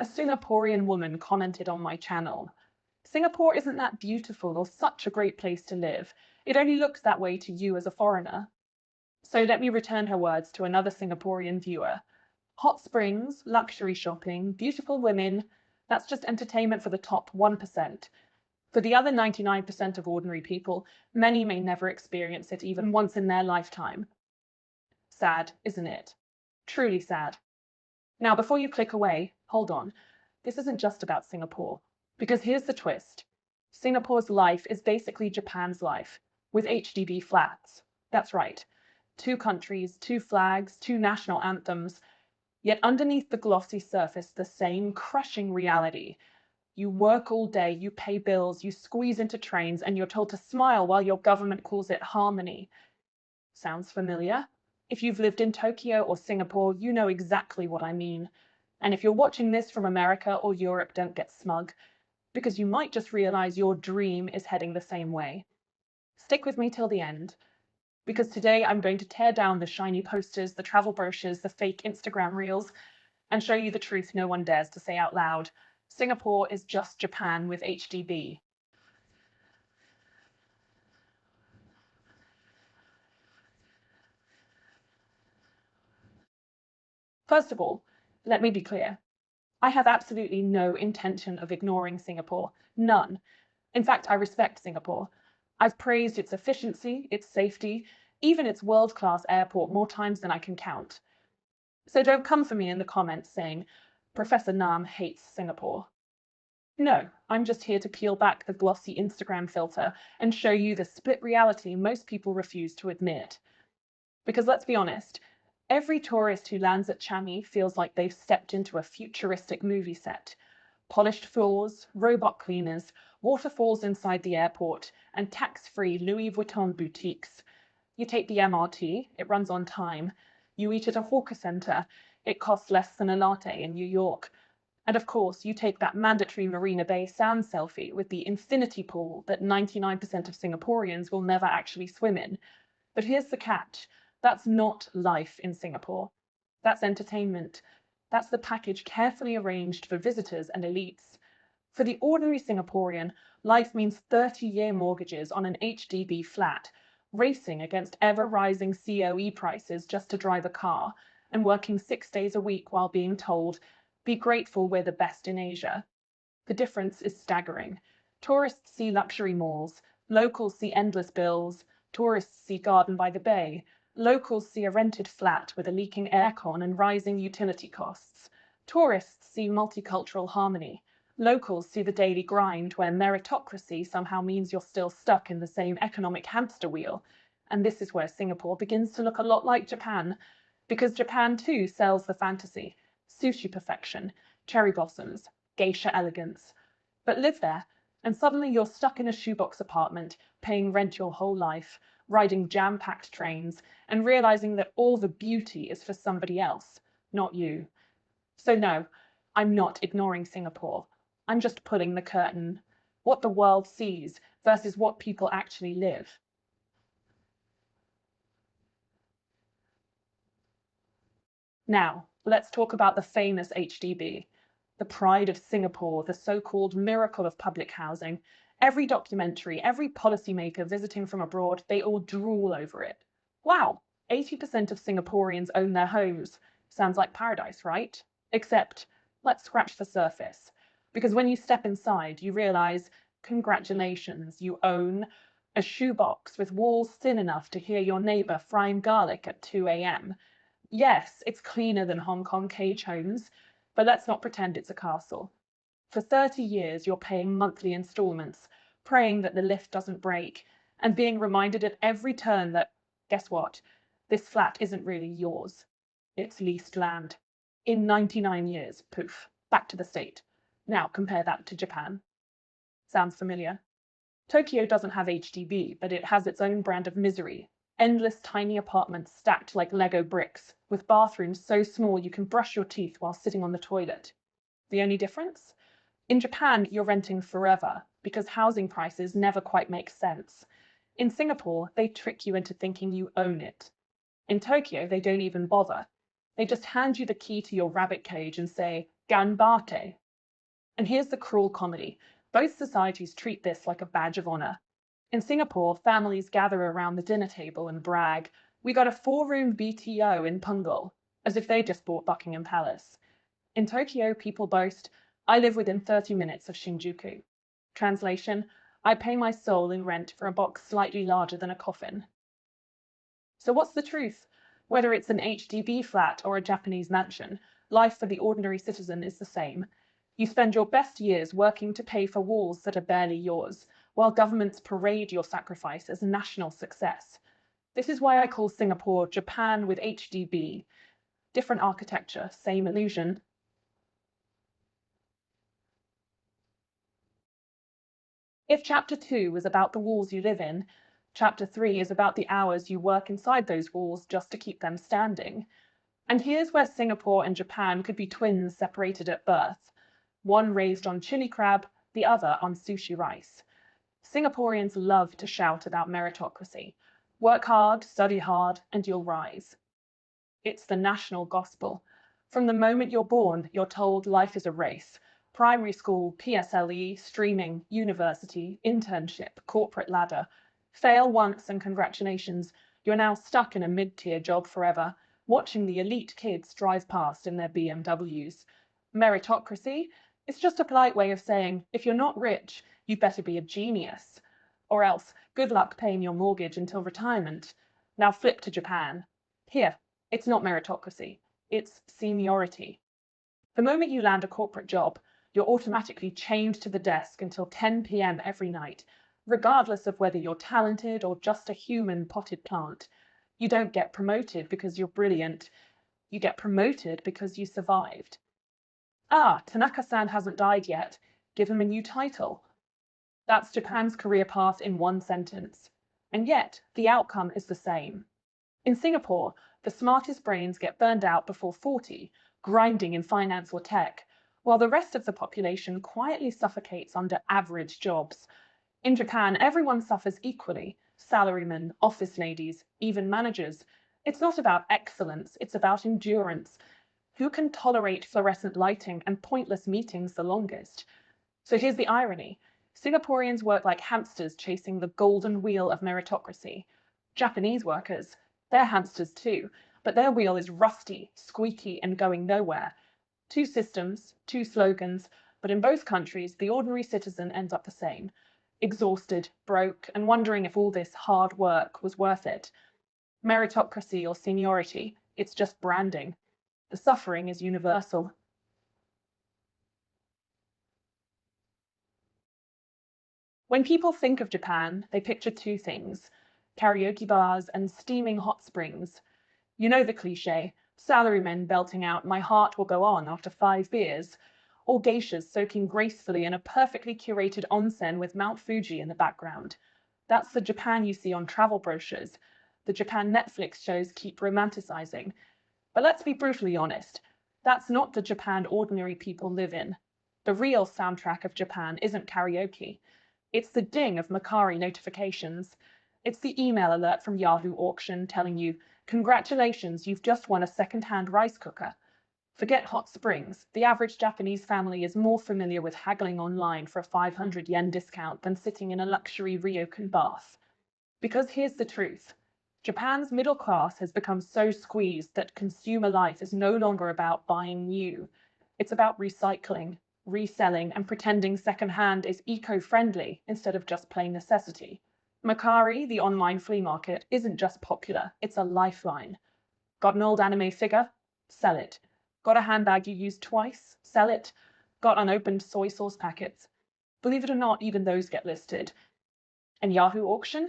A Singaporean woman commented on my channel, "Singapore isn't that beautiful or such a great place to live. It only looks that way to you as a foreigner." So let me return her words to another Singaporean viewer. Hot springs, luxury shopping, beautiful women, that's just entertainment for the top 1%. For the other 99% of ordinary people, many may never experience it even once in their lifetime. Sad, isn't it? Truly sad. Now, before you click away, hold on. This isn't just about Singapore. Because here's the twist. Singapore's life is basically Japan's life, with HDB flats. That's right. 2 countries, 2 flags, 2 national anthems. Yet underneath the glossy surface, the same crushing reality. You work all day, you pay bills, you squeeze into trains, and you're told to smile while your government calls it harmony. Sounds familiar? If you've lived in Tokyo or Singapore, you know exactly what I mean. And if you're watching this from America or Europe, don't get smug, because you might just realize your dream is heading the same way. Stick with me till the end, because today I'm going to tear down the shiny posters, the travel brochures, the fake Instagram reels, and show you the truth no one dares to say out loud. Singapore is just Japan with HDB. First of all, let me be clear. I have absolutely no intention of ignoring Singapore. None. In fact, I respect Singapore. I've praised its efficiency, its safety, even its world-class airport more times than I can count. So don't come for me in the comments saying, Professor Nam hates Singapore. No, I'm just here to peel back the glossy Instagram filter and show you the split reality most people refuse to admit. Because let's be honest, every tourist who lands at Changi feels like they've stepped into a futuristic movie set. Polished floors, robot cleaners, waterfalls inside the airport, and tax-free Louis Vuitton boutiques. You take the MRT, it runs on time. You eat at a hawker centre, it costs less than a latte in New York. And of course, you take that mandatory Marina Bay Sands selfie with the infinity pool that 99% of Singaporeans will never actually swim in. But here's the catch. That's not life in Singapore. That's entertainment. That's the package carefully arranged for visitors and elites. For the ordinary Singaporean, life means 30-year mortgages on an HDB flat, racing against ever-rising COE prices just to drive a car, and working 6 days a week while being told, "Be grateful we're the best in Asia." The difference is staggering. Tourists see luxury malls, locals see endless bills, tourists see Garden by the Bay, locals see a rented flat with a leaking aircon and rising utility costs. Tourists see multicultural harmony. Locals see the daily grind where meritocracy somehow means you're still stuck in the same economic hamster wheel. And this is where Singapore begins to look a lot like Japan, because Japan too sells the fantasy, sushi perfection, cherry blossoms, geisha elegance. But live there, and suddenly you're stuck in a shoebox apartment, paying rent your whole life, riding jam-packed trains, and realizing that all the beauty is for somebody else, not you. So no, I'm not ignoring Singapore. I'm just pulling the curtain. What the world sees versus what people actually live. Now, let's talk about the famous HDB, the pride of Singapore, the so-called miracle of public housing. Every documentary, every policymaker visiting from abroad, they all drool over it. Wow, 80% of Singaporeans own their homes. Sounds like paradise, right? Except, let's scratch the surface. Because when you step inside, you realize, congratulations, you own a shoebox with walls thin enough to hear your neighbor frying garlic at 2 a.m. Yes, it's cleaner than Hong Kong cage homes, but let's not pretend it's a castle. For 30 years, you're paying monthly installments, praying that the lift doesn't break, and being reminded at every turn that, guess what? This flat isn't really yours. It's leased land. In 99 years, poof, back to the state. Now compare that to Japan. Sounds familiar? Tokyo doesn't have HDB, but it has its own brand of misery. Endless tiny apartments stacked like Lego bricks, with bathrooms so small you can brush your teeth while sitting on the toilet. The only difference? In Japan, you're renting forever, because housing prices never quite make sense. In Singapore, they trick you into thinking you own it. In Tokyo, they don't even bother. They just hand you the key to your rabbit cage and say, ganbate. And here's the cruel comedy. Both societies treat this like a badge of honor. In Singapore, families gather around the dinner table and brag, "We got a 4-room BTO in Punggol," as if they just bought Buckingham Palace. In Tokyo, people boast, "I live within 30 minutes of Shinjuku." Translation, "I pay my soul in rent for a box slightly larger than a coffin." So what's the truth? Whether it's an HDB flat or a Japanese mansion, life for the ordinary citizen is the same. You spend your best years working to pay for walls that are barely yours, while governments parade your sacrifice as a national success. This is why I call Singapore Japan with HDB. Different architecture, same illusion. If chapter 2 was about the walls you live in, chapter 3 is about the hours you work inside those walls just to keep them standing. And here's where Singapore and Japan could be twins separated at birth. One raised on chili crab, the other on sushi rice. Singaporeans love to shout about meritocracy. Work hard, study hard, and you'll rise. It's the national gospel. From the moment you're born, you're told life is a race. Primary school, PSLE, streaming, university, internship, corporate ladder. Fail once and congratulations, you're now stuck in a mid-tier job forever, watching the elite kids drive past in their BMWs. Meritocracy is just a polite way of saying, if you're not rich, you better be a genius. Or else, good luck paying your mortgage until retirement. Now flip to Japan. Here, it's not meritocracy, it's seniority. The moment you land a corporate job, you're automatically chained to the desk until 10 p.m. every night, regardless of whether you're talented or just a human potted plant. You don't get promoted because you're brilliant. You get promoted because you survived. Ah, Tanaka-san hasn't died yet. Give him a new title. That's Japan's career path in one sentence. And yet, the outcome is the same. In Singapore, the smartest brains get burned out before 40, grinding in finance or tech, while the rest of the population quietly suffocates under average jobs. In Japan, everyone suffers equally. Salarymen, office ladies, even managers. It's not about excellence, it's about endurance. Who can tolerate fluorescent lighting and pointless meetings the longest? So here's the irony. Singaporeans work like hamsters chasing the golden wheel of meritocracy. Japanese workers, they're hamsters too, but their wheel is rusty, squeaky, and going nowhere. Two systems, two slogans, but in both countries, the ordinary citizen ends up the same. Exhausted, broke, and wondering if all this hard work was worth it. Meritocracy or seniority, it's just branding. The suffering is universal. When people think of Japan, they picture two things: karaoke bars and steaming hot springs. You know the cliche, salarymen belting out "My heart will go on" after 5 beers, or geishas soaking gracefully in a perfectly curated onsen with Mount Fuji in the background. That's the Japan you see on travel brochures. The Japan Netflix shows keep romanticizing. But let's be brutally honest, that's not the Japan ordinary people live in. The real soundtrack of Japan isn't karaoke. It's the ding of Mercari notifications. It's the email alert from Yahoo Auction telling you, "Congratulations, you've just won a second-hand rice cooker." Forget hot springs. The average Japanese family is more familiar with haggling online for a 500 yen discount than sitting in a luxury ryokan bath. Because here's the truth. Japan's middle class has become so squeezed that consumer life is no longer about buying new. It's about recycling, reselling, and pretending secondhand is eco-friendly instead of just plain necessity. Mercari, the online flea market, isn't just popular, it's a lifeline. Got an old anime figure? Sell it. Got a handbag you used twice? Sell it. Got unopened soy sauce packets? Believe it or not, even those get listed. And Yahoo Auction?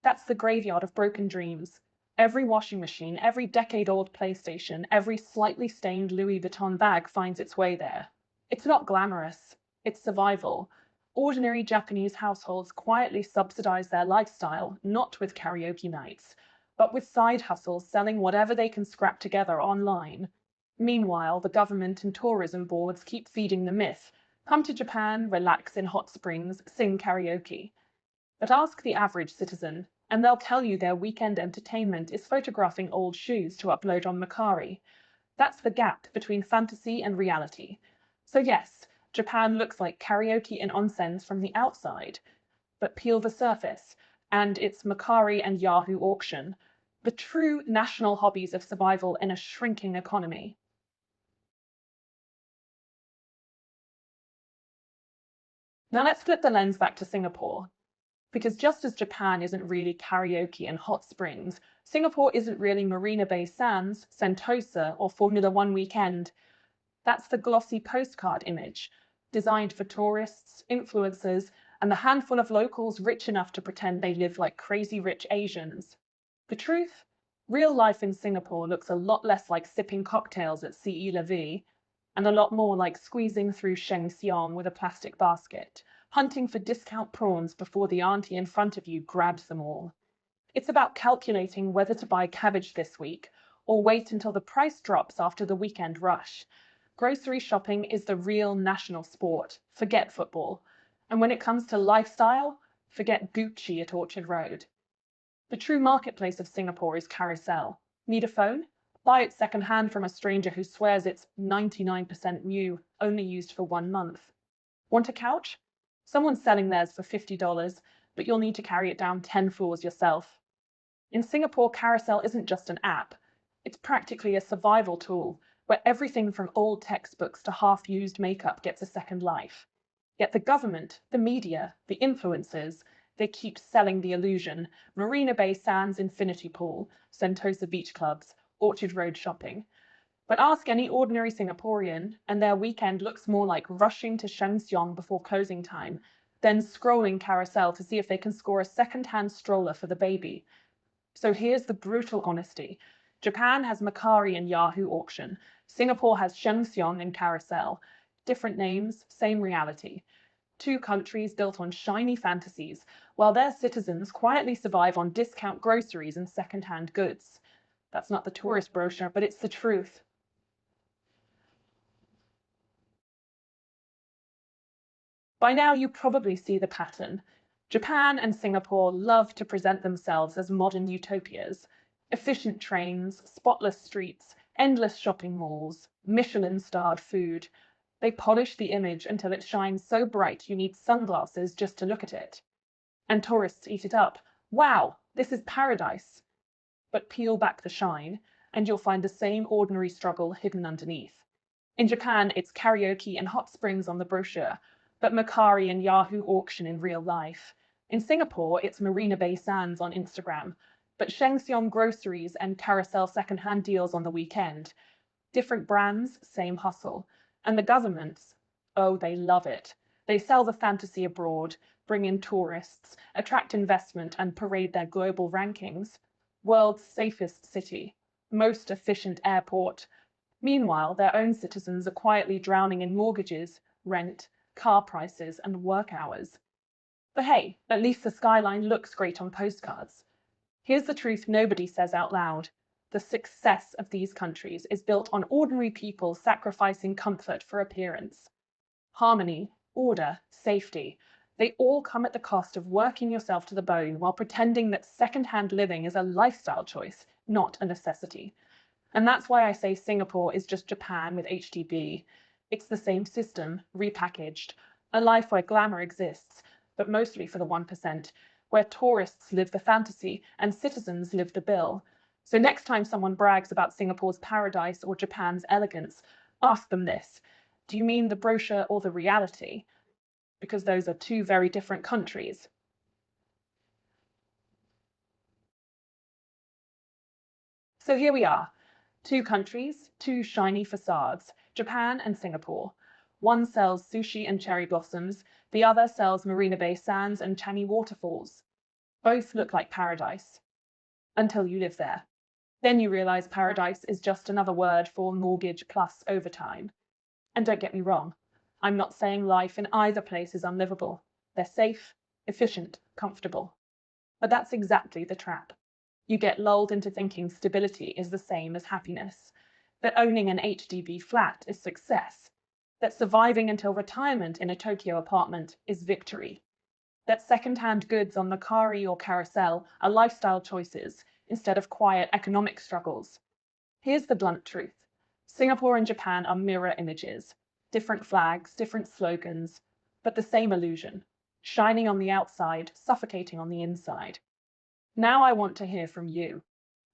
That's the graveyard of broken dreams. Every washing machine, every decade-old PlayStation, every slightly stained Louis Vuitton bag finds its way there. It's not glamorous, it's survival. Ordinary Japanese households quietly subsidize their lifestyle, not with karaoke nights, but with side hustles selling whatever they can scrap together online. Meanwhile, the government and tourism boards keep feeding the myth: come to Japan, relax in hot springs, sing karaoke. But ask the average citizen, and they'll tell you their weekend entertainment is photographing old shoes to upload on Mercari. That's the gap between fantasy and reality. So yes, Japan looks like karaoke and onsens from the outside, but peel the surface, and it's Mercari and Yahoo auction, the true national hobbies of survival in a shrinking economy. Now let's flip the lens back to Singapore, because just as Japan isn't really karaoke and hot springs, Singapore isn't really Marina Bay Sands, Sentosa, or Formula One weekend. That's the glossy postcard image, designed for tourists, influencers, and the handful of locals rich enough to pretend they live like crazy rich Asians. The truth? Real life in Singapore looks a lot less like sipping cocktails at CE Levy, and a lot more like squeezing through Sheng Siong with a plastic basket, hunting for discount prawns before the auntie in front of you grabs them all. It's about calculating whether to buy cabbage this week or wait until the price drops after the weekend rush. Grocery shopping is the real national sport. Forget football. And when it comes to lifestyle, forget Gucci at Orchard Road. The true marketplace of Singapore is carousel. Need a phone? Buy it secondhand from a stranger who swears it's 99% new, only used for 1 month. Want a couch? Someone's selling theirs for $50, but you'll need to carry it down 10 floors yourself. In Singapore, carousel isn't just an app. It's practically a survival tool where everything from old textbooks to half-used makeup gets a second life. Yet the government, the media, the influencers, they keep selling the illusion. Marina Bay Sands infinity pool, Sentosa beach clubs, Orchard Road shopping. But ask any ordinary Singaporean, and their weekend looks more like rushing to Sheng Siong before closing time, then scrolling carousel to see if they can score a second-hand stroller for the baby. So here's the brutal honesty. Japan has Mercari and Yahoo auction. Singapore has Sheng Siong and carousel. Different names, same reality. Two countries built on shiny fantasies, while their citizens quietly survive on discount groceries and second-hand goods. That's not the tourist brochure, but it's the truth. By now you probably see the pattern. Japan and Singapore love to present themselves as modern utopias. Efficient trains, spotless streets, endless shopping malls, Michelin-starred food. They polish the image until it shines so bright you need sunglasses just to look at it. And tourists eat it up. Wow, this is paradise. But peel back the shine, and you'll find the same ordinary struggle hidden underneath. In Japan, it's karaoke and hot springs on the brochure, but Mercari and Yahoo auction in real life. In Singapore, it's Marina Bay Sands on Instagram, but Sheng Siong groceries and carousel second-hand deals on the weekend. Different brands, same hustle. And the governments, oh, they love it. They sell the fantasy abroad, bring in tourists, attract investment, and parade their global rankings. World's safest city, most efficient airport. Meanwhile, their own citizens are quietly drowning in mortgages, rent, car prices, and work hours. But hey, at least the skyline looks great on postcards. Here's the truth nobody says out loud. The success of these countries is built on ordinary people sacrificing comfort for appearance. Harmony, order, safety, they all come at the cost of working yourself to the bone while pretending that second-hand living is a lifestyle choice, not a necessity. And that's why I say Singapore is just Japan with HDB. It's the same system, repackaged. A life where glamour exists, but mostly for the 1%, where tourists live the fantasy and citizens live the bill. So next time someone brags about Singapore's paradise or Japan's elegance, ask them this. Do you mean the brochure or the reality? Because those are two very different countries. So here we are. Two countries, two shiny facades, Japan and Singapore. One sells sushi and cherry blossoms, the other sells Marina Bay Sands and Changi waterfalls. Both look like paradise. Until you live there. Then you realize paradise is just another word for mortgage plus overtime. And don't get me wrong, I'm not saying life in either place is unlivable. They're safe, efficient, comfortable. But that's exactly the trap. You get lulled into thinking stability is the same as happiness, that owning an HDB flat is success, that surviving until retirement in a Tokyo apartment is victory, that second-hand goods on Mercari or Carousel are lifestyle choices instead of quiet economic struggles. Here's the blunt truth. Singapore and Japan are mirror images, different flags, different slogans, but the same illusion, shining on the outside, suffocating on the inside. Now I want to hear from you.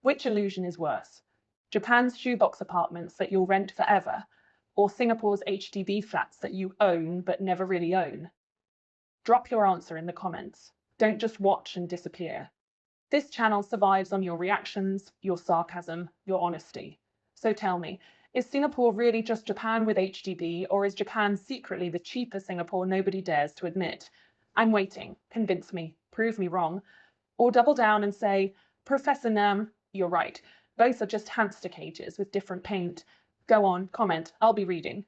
Which illusion is worse? Japan's shoebox apartments that you'll rent forever, or Singapore's HDB flats that you own but never really own? Drop your answer in the comments. Don't just watch and disappear. This channel survives on your reactions, your sarcasm, your honesty. So tell me, is Singapore really just Japan with HDB, or is Japan secretly the cheaper Singapore nobody dares to admit? I'm waiting. Convince me. Prove me wrong. Or double down and say, Professor Nam, you're right. Both are just hamster cages with different paint. Go on, comment. I'll be reading.